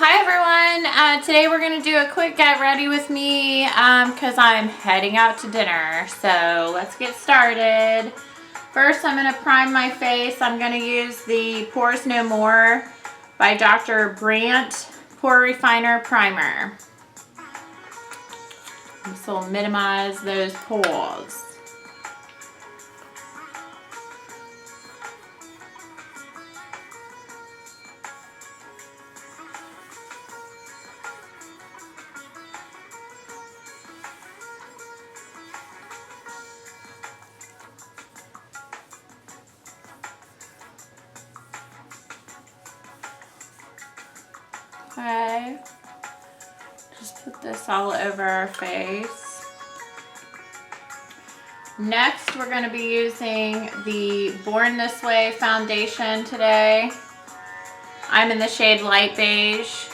Hi everyone, today we're going to do a quick get ready with me because I'm heading out to dinner. So let's get started. First I'm going to prime my face. I'm going to use the Pores No More by Dr. Brandt Pore Refiner Primer. This will minimize those pores. Okay, just put this all over our face. Next, we're going to be using the Born This Way foundation today. I'm in the shade Light Beige.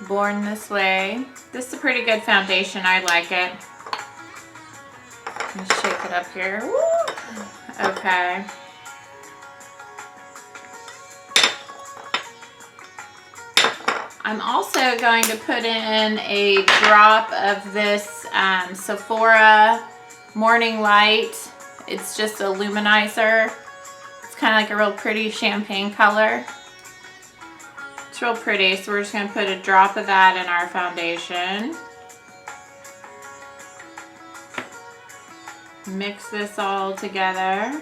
Born This Way. This is a pretty good foundation. I like it. Let me shake it up here. Woo! Okay. I'm also going to put in a drop of this Sephora Morning Light. It's just a luminizer. It's kind of like a real pretty champagne color. It's real pretty, so we're just going to put a drop of that in our foundation. Mix this all together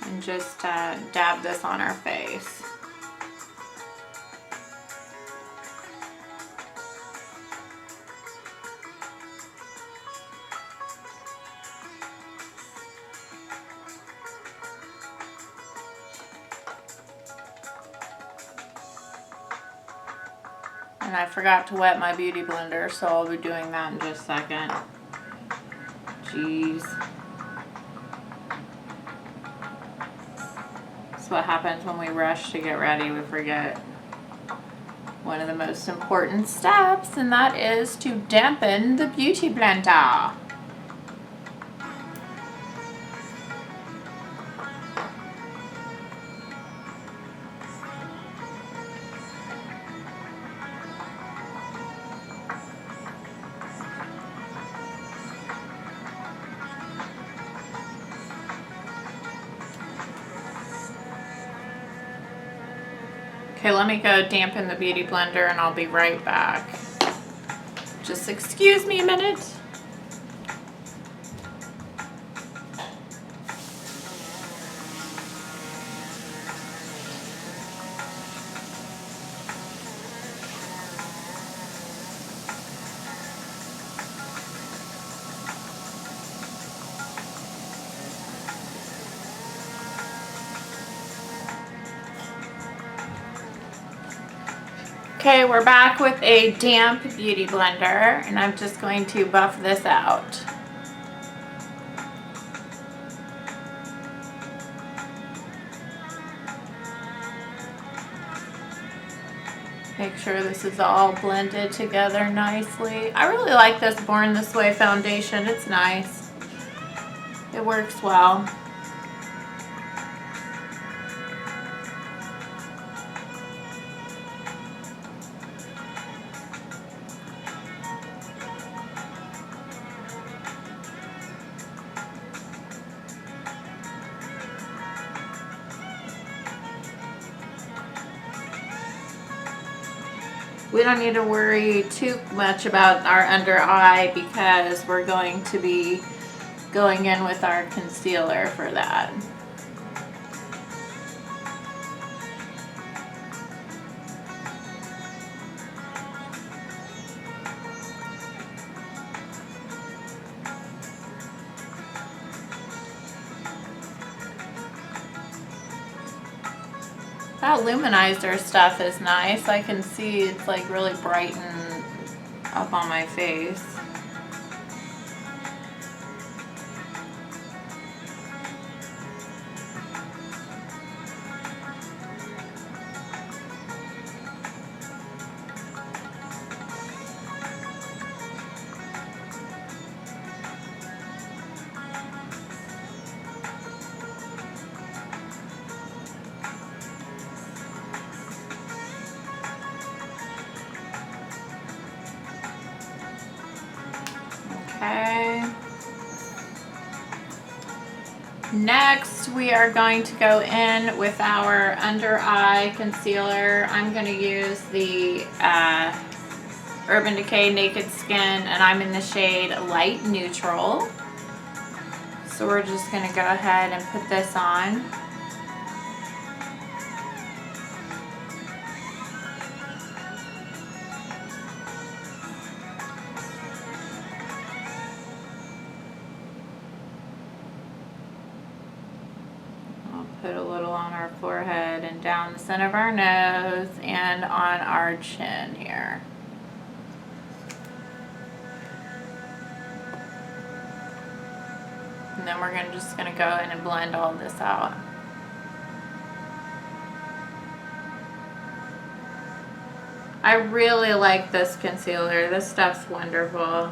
and just dab this on our face. And I forgot to wet my beauty blender, so I'll be doing that in just a second. Jeez. That's what happens when we rush to get ready. We forget one of the most important steps, and that is to dampen the beauty blender. Okay, let me go dampen the beauty blender and I'll be right back. Just excuse me a minute. Okay, we're back with a damp beauty blender, and I'm just going to buff this out. Make sure this is all blended together nicely. I really like this Born This Way foundation. It's nice. It works well. We don't need to worry too much about our under eye because we're going to be going in with our concealer for that. That luminizer stuff is nice. I can see it's like really brightened up on my face. Next, we are going to go in with our under eye concealer. I'm going to use the Urban Decay Naked Skin, and I'm in the shade Light Neutral. So we're just going to go ahead and put this on. Put a little on our forehead and down the center of our nose and on our chin here. And then we're just going to go in and blend all this out. I really like this concealer. This stuff's wonderful.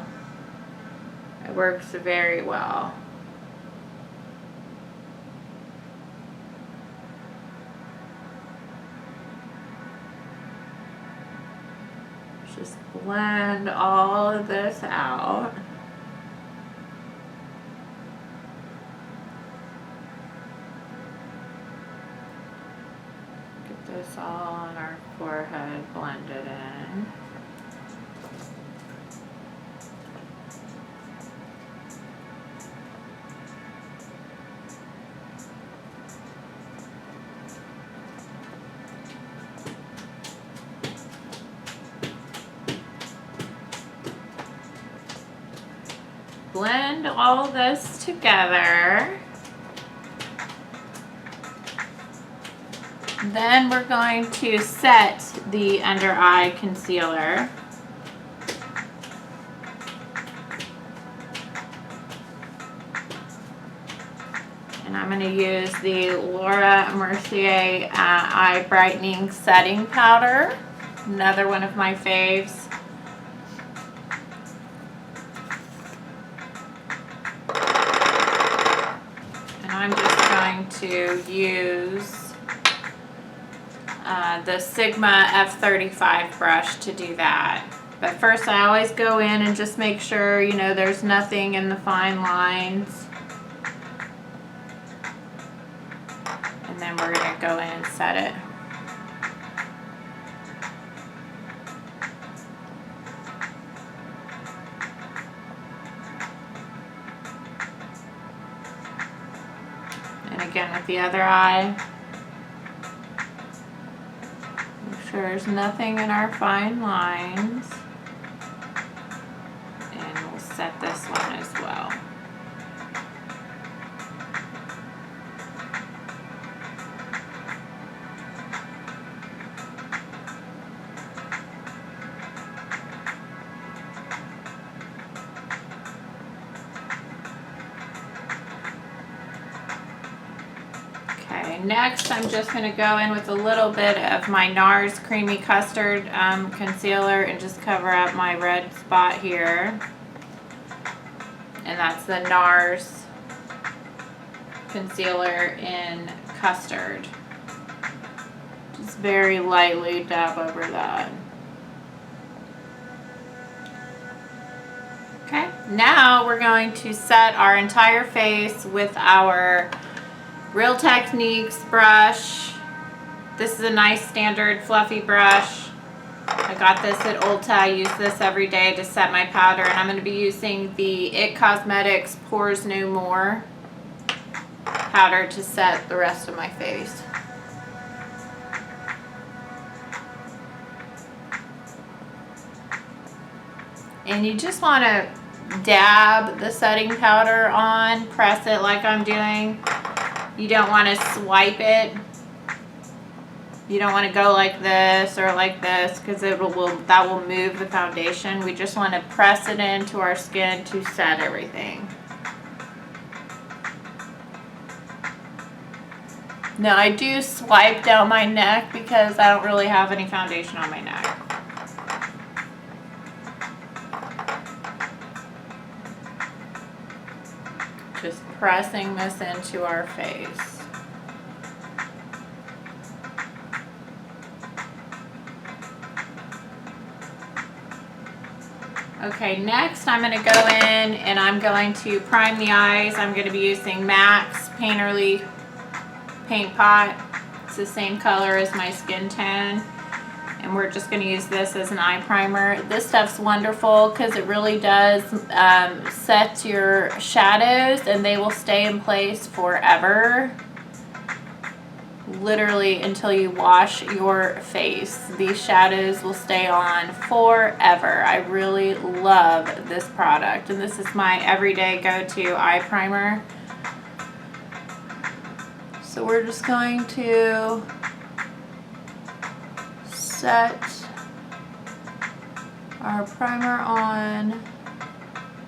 It works very well. Just blend all of this out. Get this all on our forehead blended in. Blend all this together. Then we're going to set the under eye concealer. And I'm going to use the Laura Mercier Eye Brightening Setting Powder. Another one of my faves. I'm just going to use the Sigma F35 brush to do that. But first I always go in and just make sure, you know, there's nothing in the fine lines. And then we're going to go in and set it. And again with the other eye. Make sure there's nothing in our fine lines. And we'll set this one as well. Next, I'm just going to go in with a little bit of my NARS Creamy Custard concealer and just cover up my red spot here. And that's the NARS concealer in custard. Just very lightly dab over that. Okay, now we're going to set our entire face with our Real Techniques brush. This is a nice standard fluffy brush. I got this at Ulta. I use this every day to set my powder, and I'm going to be using the IT Cosmetics Pores No More powder to set the rest of my face. And you just want to dab the setting powder on, press it like I'm doing. You don't want to swipe it. You don't want to go like this or like this because that will move the foundation. We just want to press it into our skin to set everything. Now I do swipe down my neck because I don't really have any foundation on my neck. Just pressing this into our face. Okay, next I'm going to go in and I'm going to prime the eyes. I'm going to be using MAC's Painterly paint pot. It's the same color as my skin tone. And we're just going to use this as an eye primer. This stuff's wonderful because it really does set your shadows, and they will stay in place forever. Literally until you wash your face. These shadows will stay on forever. I really love this product, and this is my everyday go-to eye primer. So we're just going to set our primer on,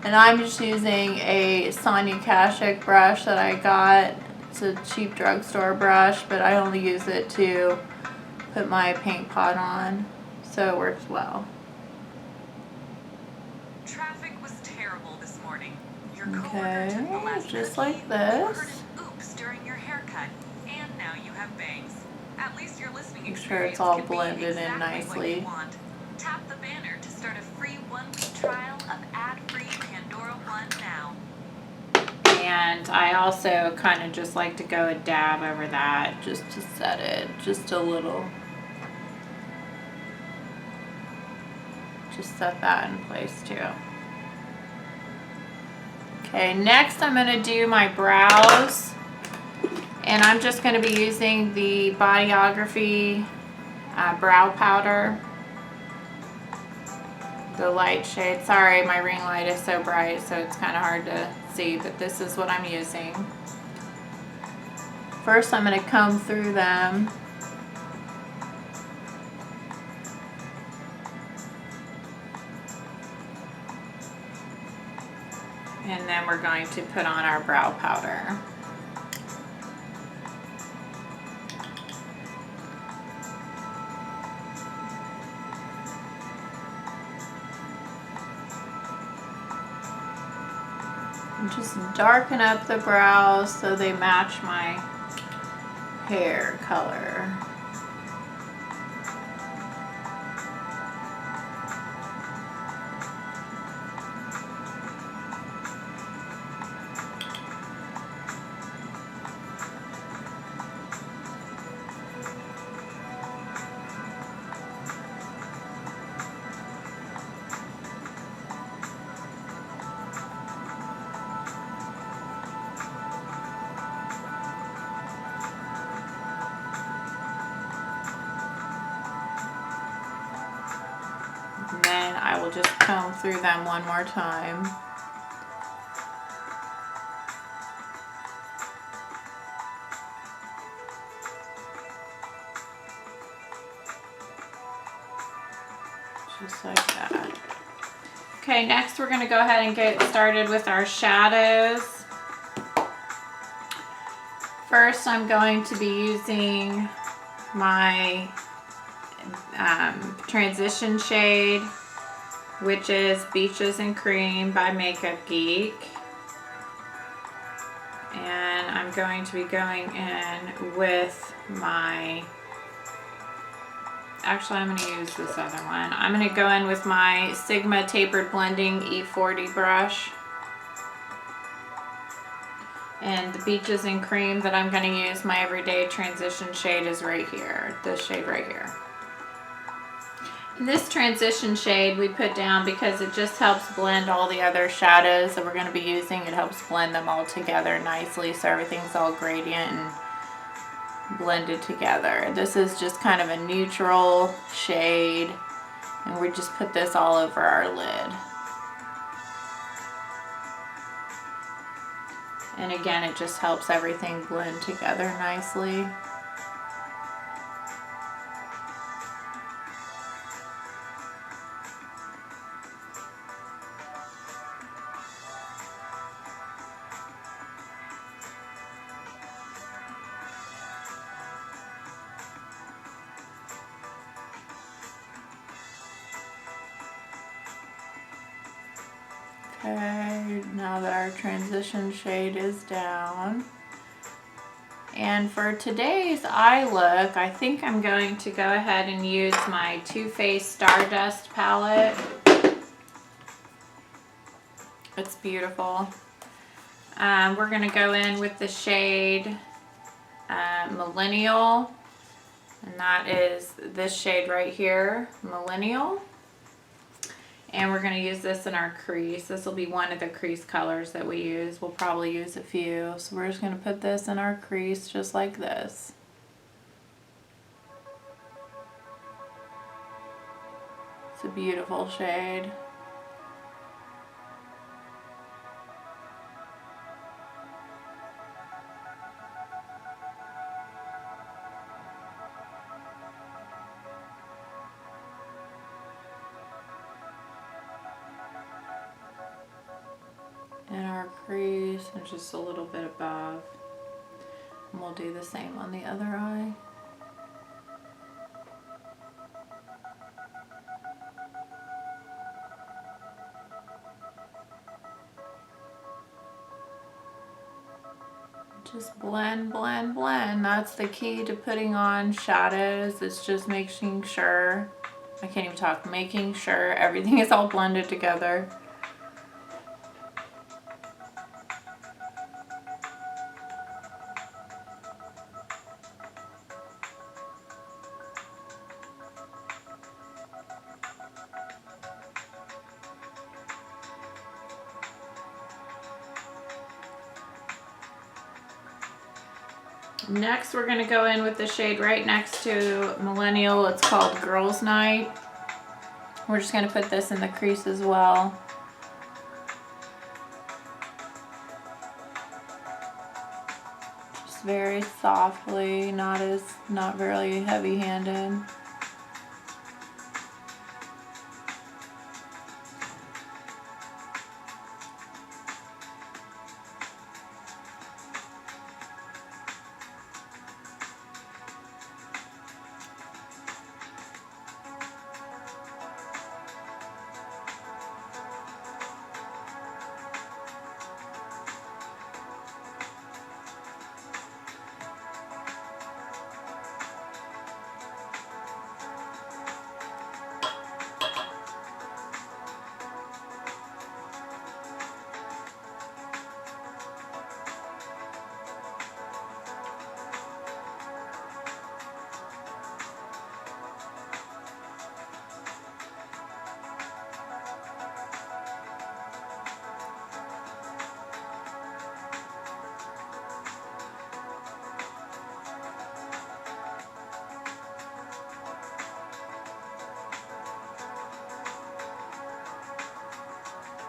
and I'm just using a Sonia Kashuk brush that I got. It's a cheap drugstore brush, but I only use it to put my paint pot on, so it works well. Traffic was terrible this morning. Your Okay, took the last just cookie, like this. heard an oops during your haircut, and now you have bangs. At least your listening Make sure experience it's all can be blended in exactly what nicely. you want. Tap the banner to start a free 1-week trial of ad-free Pandora One now. And I also kind of just like to go a dab over that just to set it just a little. Just set that in place too. Okay, next I'm going to do my brows. And I'm just going to be using the Bodyography brow powder. The light shade. Sorry, my ring light is so bright, so it's kind of hard to see, but this is what I'm using. First, I'm going to comb through them. And then we're going to put on our brow powder. Just darken up the brows so they match my hair color. And then I will just comb through them one more time. Just like that. Okay, next we're going to go ahead and get started with our shadows. First, I'm going to be using my transition shade, which is Beaches and Cream by Makeup Geek. And I'm going to be going in with my, actually I'm going to use this other one. I'm going to go in with my Sigma Tapered Blending E40 brush. And the Beaches and Cream that I'm going to use, my everyday transition shade, is right here, this shade right here. This transition shade we put down because it just helps blend all the other shadows that we're going to be using. It helps blend them all together nicely so everything's all gradient and blended together. This is just kind of a neutral shade, and we just put this all over our lid. And again, it just helps everything blend together nicely. Okay, now that our transition shade is down. And for today's eye look, I think I'm going to go ahead and use my TooFaced Stardust palette. It's beautiful. We're going to go in with the shade Millennial, and that is this shade right here, Millennial. And we're going to use this in our crease. This will be one of the crease colors that we use. We'll probably use a few. So we're just going to put this in our crease just like this. It's a beautiful shade. In our crease and just a little bit above. And we'll do the same on the other eye. Just blend, blend, blend. That's the key to putting on shadows. It's just making sure, I can't even talk, making sure everything is all blended together. Next, we're going to go in with the shade right next to Millennial. It's called Girls Night. We're just going to put this in the crease as well. Just very softly, not very heavy-handed.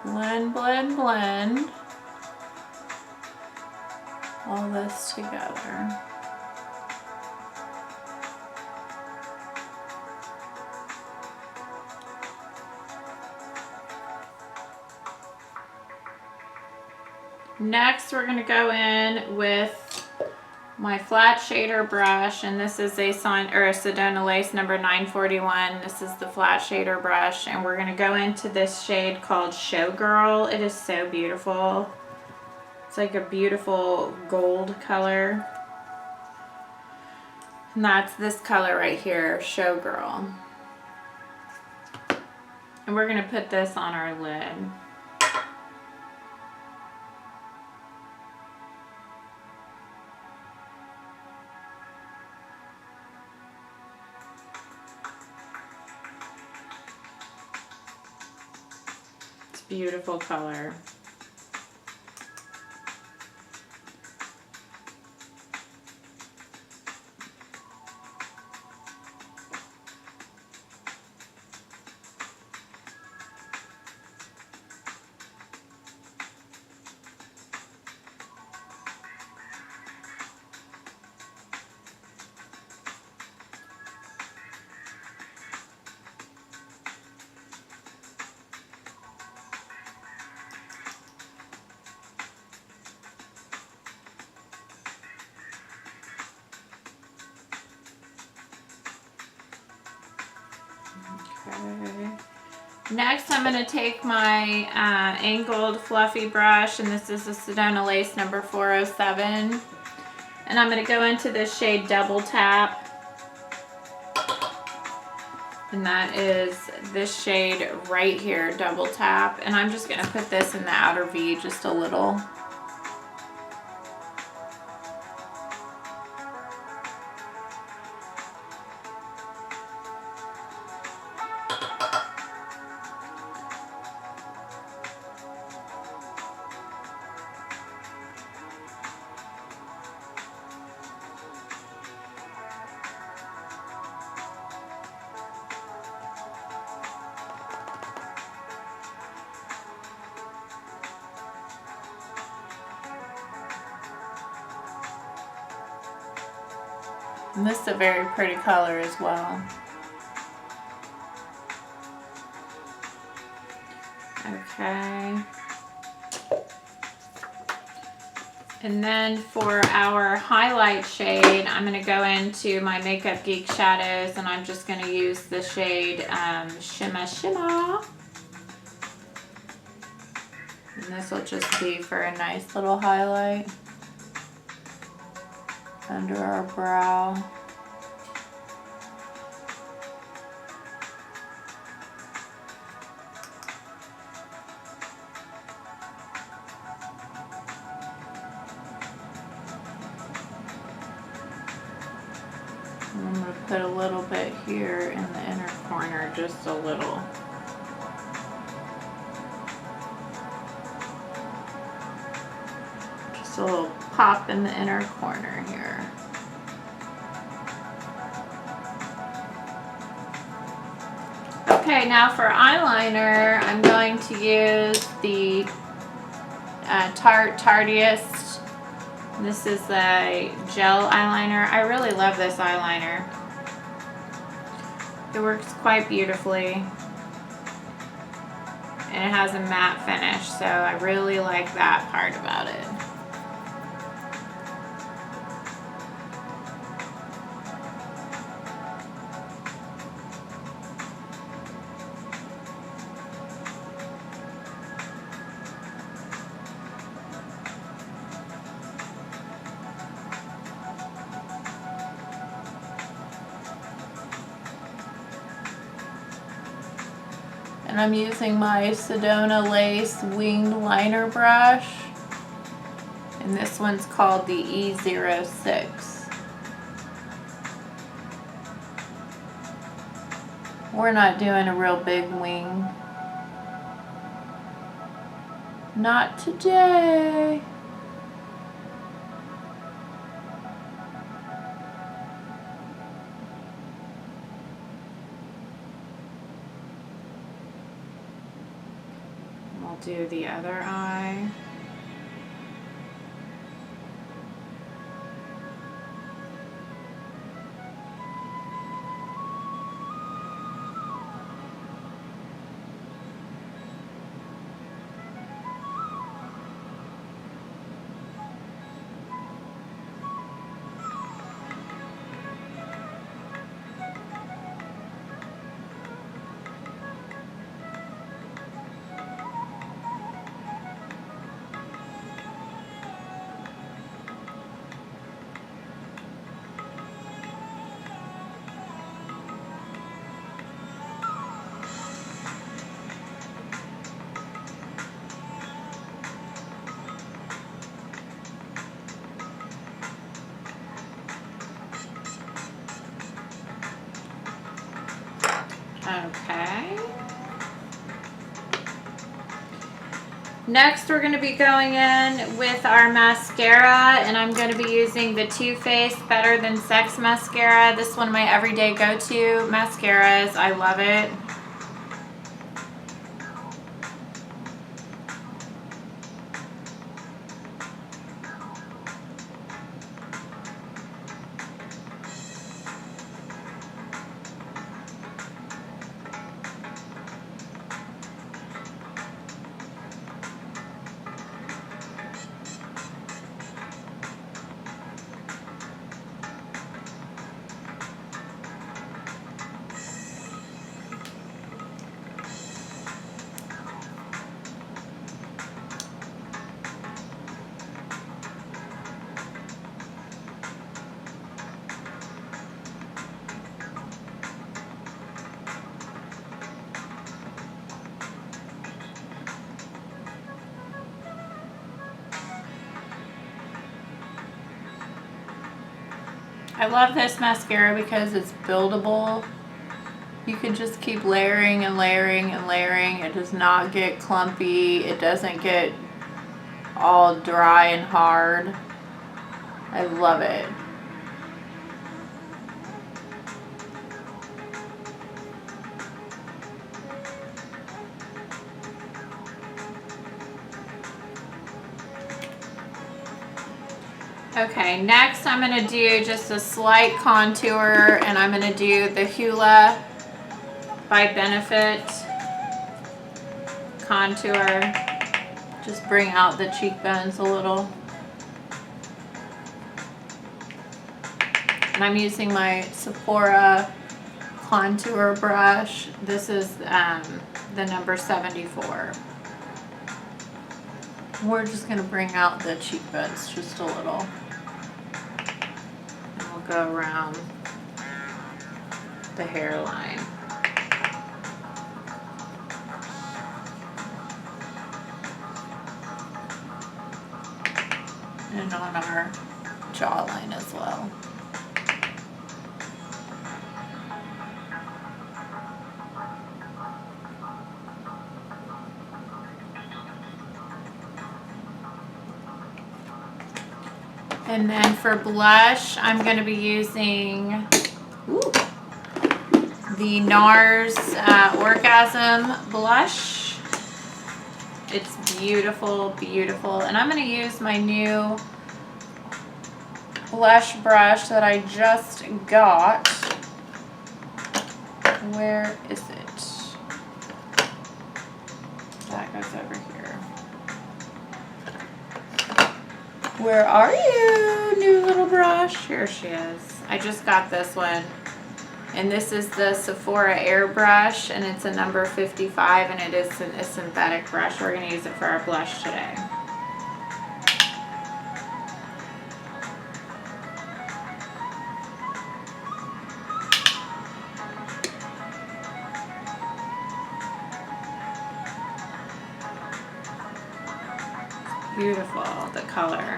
Blend, blend, blend all this together. Next, we're going to go in with my flat shader brush, and this is a Sedona Lace number 941. This is the flat shader brush, and we're going to go into this shade called Showgirl. It is so beautiful. It's like a beautiful gold color. And that's this color right here, Showgirl. And we're going to put this on our lid. Beautiful color. Okay. Next, I'm going to take my angled fluffy brush, and this is the Sedona Lace number 407. And I'm going to go into this shade Double Tap. And that is this shade right here, Double Tap. And I'm just going to put this in the outer V just a little. And this is a very pretty color as well. Okay. And then for our highlight shade, I'm going to go into my Makeup Geek shadows, and I'm just going to use the shade Shimma Shimma. And this will just be for a nice little highlight under our brow. And I'm going to put a little bit here in the inner corner, just a little. Just a little pop in the inner corner here. Okay, now for eyeliner, I'm going to use the Tarteist. This is the gel eyeliner. I really love this eyeliner. It works quite beautifully. And it has a matte finish, so I really like that part about it. And I'm using my Sedona Lace Winged Liner Brush. And this one's called the E06. We're not doing a real big wing. Not today. We'll do the other eye. Okay. Next, we're going to be going in with our mascara, and I'm going to be using the TooFaced Better Than Sex mascara. This is one of my everyday go-to mascaras. I love it. I love this mascara because it's buildable. You can just keep layering and layering and layering. It does not get clumpy. It doesn't get all dry and hard. I love it. Okay, next I'm going to do just a slight contour, and I'm going to do the Hoola by Benefit contour. Just bring out the cheekbones a little. And I'm using my Sephora contour brush. This is the number 74. We're just going to bring out the cheekbones just a little. And we'll go around the hairline. And on our jawline as well. And then for blush, I'm going to be using the NARS Orgasm blush. It's beautiful, beautiful. And I'm going to use my new blush brush that I just got. Where is it? That goes over here. Where are you, new little brush? Here she is. I just got this one. And this is the Sephora Airbrush, and it's a number 55, and it is a synthetic brush. We're going to use it for our blush today. Beautiful, the color.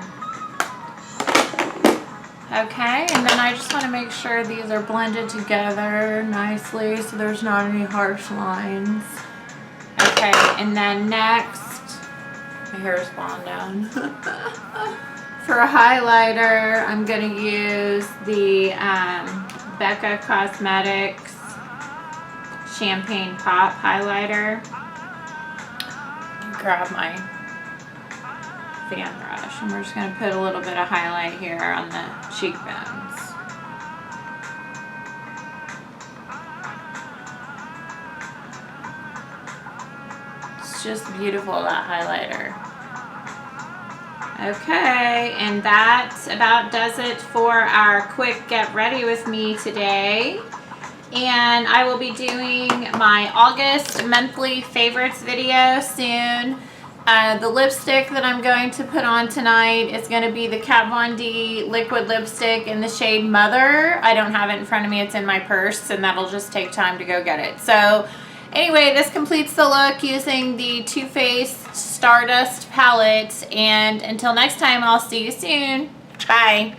Okay, and then I just want to make sure these are blended together nicely so there's not any harsh lines. Okay, and then next, my hair is falling down. For a highlighter, I'm going to use the Becca Cosmetics Champagne Pop highlighter. Grab my fan brush, and we're just going to put a little bit of highlight here on the cheekbones. It's just beautiful, that highlighter. Okay, and that about does it for our quick get ready with me today. And I will be doing my August monthly favorites video soon. The lipstick that I'm going to put on tonight is going to be the Kat Von D liquid lipstick in the shade Mother. I don't have it in front of me. It's in my purse, and that'll just take time to go get it. So anyway, this completes the look using the Too Faced Stardust palette. And until next time, I'll see you soon. Bye.